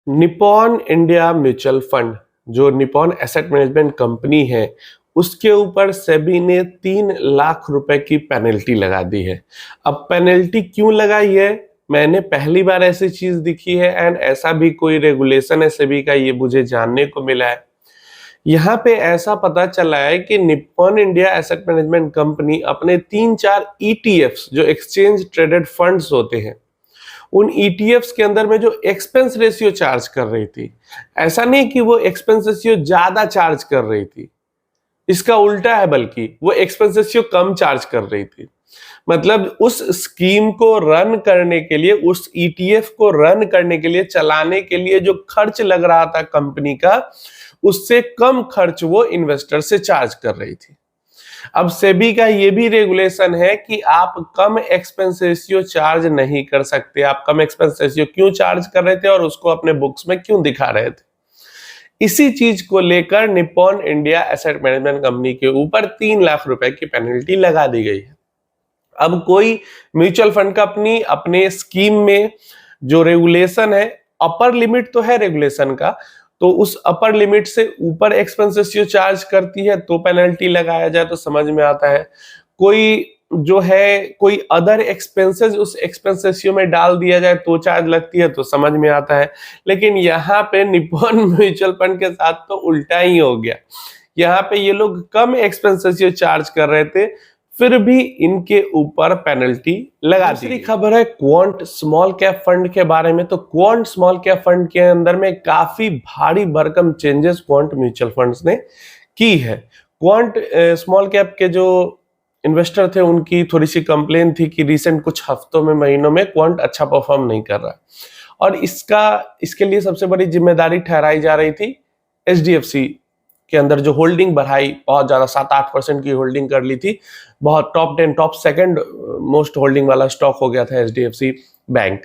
Nippon India mutual fund जो Nippon asset management company है उसके ऊपर सेबी ने 3 लाख रुपए की पेनल्टी लगा दी है। अब पेनल्टी क्यों लगाई है, मैंने पहली बार ऐसी चीज दिखी है एंड ऐसा भी कोई रेगुलेशन है सेबी का, ये मुझे जानने को मिला है। यहाँ पे ऐसा पता चला है कि Nippon India asset management company अपने 3-4 ईटीएफ्स जो एक्सचेंज ट्रेडेड फंड्स होते हैं उन ईटीएफ्स के अंदर में जो एक्सपेंस रेशियो चार्ज कर रही थी, ऐसा नहीं कि वो एक्सपेंस रेशियो ज्यादा चार्ज कर रही थी, इसका उल्टा है, बल्कि वो एक्सपेंस रेशियो कम चार्ज कर रही थी। मतलब उस स्कीम को रन करने के लिए, उस ईटीएफ को रन करने के लिए, चलाने के लिए जो खर्च लग रहा था कंपनी का, उससे कम खर्च वो इन्वेस्टर से चार्ज कर रही थी। अब सेबी का ये भी रेगुलेशन है कि आप कम एक्सपेंस रेशियो चार्ज नहीं कर सकते। आप कम एक्सपेंस रेशियो क्यों चार्ज कर रहे थे और उसको अपने बुक्स में क्यों दिखा रहे थे, इसी चीज को लेकर Nippon India asset management company के ऊपर 3 लाख रुपए की पेनल्टी लगा दी गई है। अब कोई म्यूचुअल फंड कंपनी अपने स्कीम में जो रेगुलेशन है, अपर लिमिट तो है रेगुलेशन का, तो उस अपर लिमिट से ऊपर एक्सपेंस रेशियो चार्ज करती है तो पेनल्टी लगाया जाए तो समझ में आता है। कोई जो है कोई अदर एक्सपेंसेस उस एक्सपेंस रेशियो में डाल दिया जाए तो चार्ज लगती है तो समझ में आता है। लेकिन यहाँ पे निप्पॉन म्यूचुअल फंड के साथ तो उल्टा ही हो गया। यहाँ पे ये लोग कम एक्सपेंस रेशियो चार्ज कर रहे थे, फिर भी इनके ऊपर पेनल्टी लगा दी। दूसरी खबर है क्वांट स्मॉल कैप फंड के बारे में। तो क्वांट स्मॉल कैप फंड के अंदर में काफी भारी भरकम चेंजेस क्वांट म्यूचुअल फंड्स ने की है। क्वांट स्मॉल कैप के जो इन्वेस्टर थे उनकी थोड़ी सी कंप्लेन थी कि रिसेंट कुछ हफ्तों में, महीनों में क्वांट अच्छा परफॉर्म नहीं कर रहा, और इसके लिए सबसे बड़ी जिम्मेदारी ठहराई जा रही थी एचडीएफसी के अंदर जो होल्डिंग बढ़ाई, बहुत ज्यादा 7-8% की होल्डिंग कर ली थी, बहुत top 10 top second most holding वाला स्टॉक हो गया था एचडीएफसी बैंक।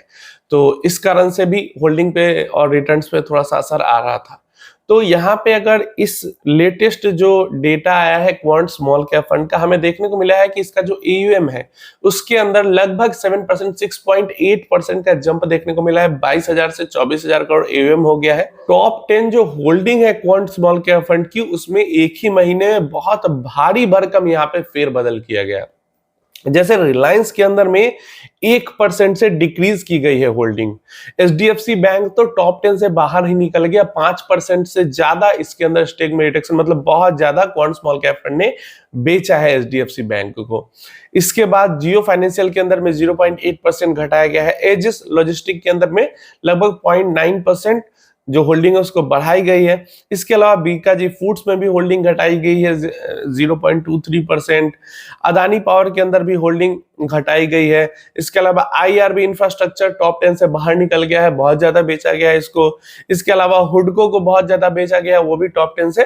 तो इस कारण से भी होल्डिंग पे और रिटर्न्स पे थोड़ा सा असर आ रहा था। तो यहाँ पे अगर इस लेटेस्ट जो डेटा आया है क्वांट स्मॉल कैप फंड का, हमें देखने को मिला है कि इसका जो एयूएम है उसके अंदर लगभग 7%, 6.8% का जंप देखने को मिला है। 22,000 से 24,000 करोड़ एयूएम हो गया है। टॉप 10 जो होल्डिंग है क्वांट स्मॉल कैप फंड की, उसमें एक ही महीने में बहुत भारी भरकम यहाँ पे फेरबदल किया गया। जैसे रिलायंस के अंदर में 1% से डिक्रीज की गई है होल्डिंग। एचडीएफसी बैंक तो टॉप 10 से बाहर ही निकल गया, 5% से ज्यादा इसके अंदर स्टेक में रिडक्शन, मतलब बहुत ज्यादा क्वांट स्मॉल कैप फंड ने बेचा है एचडीएफसी बैंक को। इसके बाद जियो फाइनेंशियल के अंदर में 0.8% घटाया गया है। एजिस लॉजिस्टिक के अंदर में लगभग 0.9% जो होल्डिंग है उसको बढ़ाई गई है। इसके अलावा बीकाजी फूड्स में भी होल्डिंग घटाई गई है 0.23%। अदानी पावर के अंदर भी होल्डिंग घटाई गई है। इसके अलावा आईआरबी इंफ्रास्ट्रक्चर टॉप 10 से बाहर निकल गया है, बहुत ज्यादा बेचा गया है इसको। इसके अलावा हुडको को बहुत ज्यादा बेचा गया है, वो भी टॉप 10 से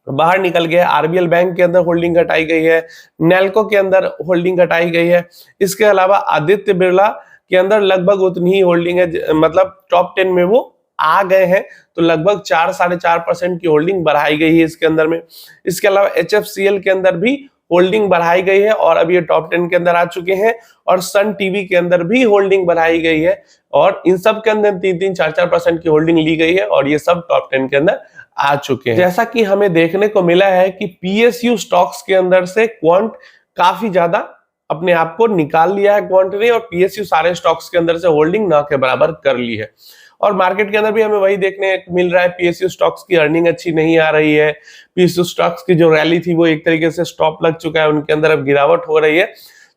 बाहर निकल गया है। आरबीएल बैंक के अंदर होल्डिंग घटाई गई है। नेल्को के अंदर होल्डिंग घटाई गई है। इसके अलावा आदित्य बिरला के अंदर लगभग उतनी ही होल्डिंग है, मतलब टॉप 10 में वो आ गए हैं, तो लगभग 4-4.5% की होल्डिंग बढ़ाई गई है इसके अंदर में। इसके अलावा एचएफसीएल के अंदर भी होल्डिंग बढ़ाई गई है और अब ये टॉप 10 के अंदर आ चुके हैं। और सन टीवी के अंदर भी होल्डिंग बढ़ाई गई है और इन सब के अंदर 3-4% की होल्डिंग ली गई है और ये सब टॉप 10 के अंदर आ चुके हैं। जैसा कि हमें देखने को मिला है कि पीएसयू स्टॉक्स के अंदर से क्वांट काफी ज्यादा अपने आप को निकाल लिया है क्वांट ने, और पीएसयू सारे स्टॉक्स के अंदर से होल्डिंग ना के बराबर कर ली है। और मार्केट के अंदर भी हमें वही देखने मिल रहा है, पीएसयू स्टॉक्स की अर्निंग अच्छी नहीं आ रही है। पीएसयू स्टॉक्स की जो रैली थी वो एक तरीके से स्टॉप लग चुका है, उनके अंदर अब गिरावट हो रही है।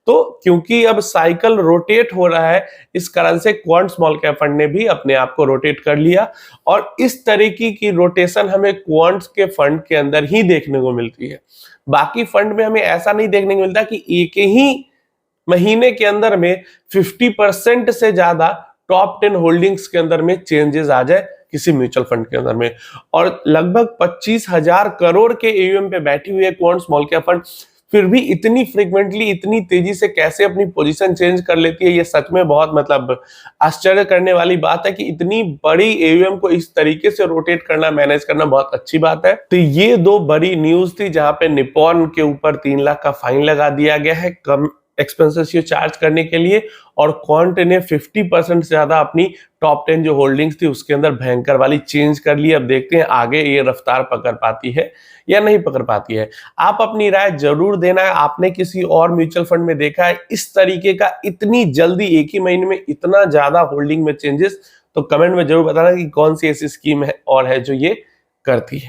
तो क्योंकि अब साइकिल रोटेट हो रहा है, इस कारण से क्वांट स्मॉल कैप फंड ने भी अपने आप को रोटेट कर लिया, और इस तरीके की रोटेशन हमें क्वांट के फंड के अंदर ही देखने को मिलती है। बाकी फंड में हमें ऐसा नहीं देखने को मिलता कि एक ही महीने के अंदर में 50% से ज्यादा टॉप 10 होल्डिंग्स के अंदर में चेंजेस आ जाए किसी म्यूचुअल फंड के अंदर में। और लगभग 25,000 करोड़ के एयूएम पे बैठी हुई है क्वांट स्मॉल कैप फंड, फिर भी इतनी फ्रीक्वेंटली, इतनी तेजी से कैसे अपनी पोजीशन चेंज कर लेती है, ये सच में बहुत मतलब आश्चर्य करने वाली बात है कि इतनी बड़ी एयूएम को इस तरीके से रोटेट करना, मैनेज करना बहुत अच्छी बात है। तो ये दो बड़ी न्यूज थी जहां पे निप्पॉन के ऊपर 3 लाख का फाइन लगा दिया गया है एक्सपेंस रेशियो चार्ज करने के लिए, और क्वांट ने 50% से ज्यादा अपनी टॉप 10 जो होल्डिंग्स थी उसके अंदर भयंकर वाली चेंज कर ली। अब देखते हैं आगे ये रफ्तार पकड़ पाती है या नहीं पकड़ पाती है। आप अपनी राय जरूर देना है। आपने किसी और म्यूचुअल फंड में देखा है इस तरीके का इतनी जल्दी एक ही महीने में इतना ज्यादा होल्डिंग में चेंजेस? तो कमेंट में जरूर बताना कि कौन सी ऐसी स्कीम है और है जो ये करती है।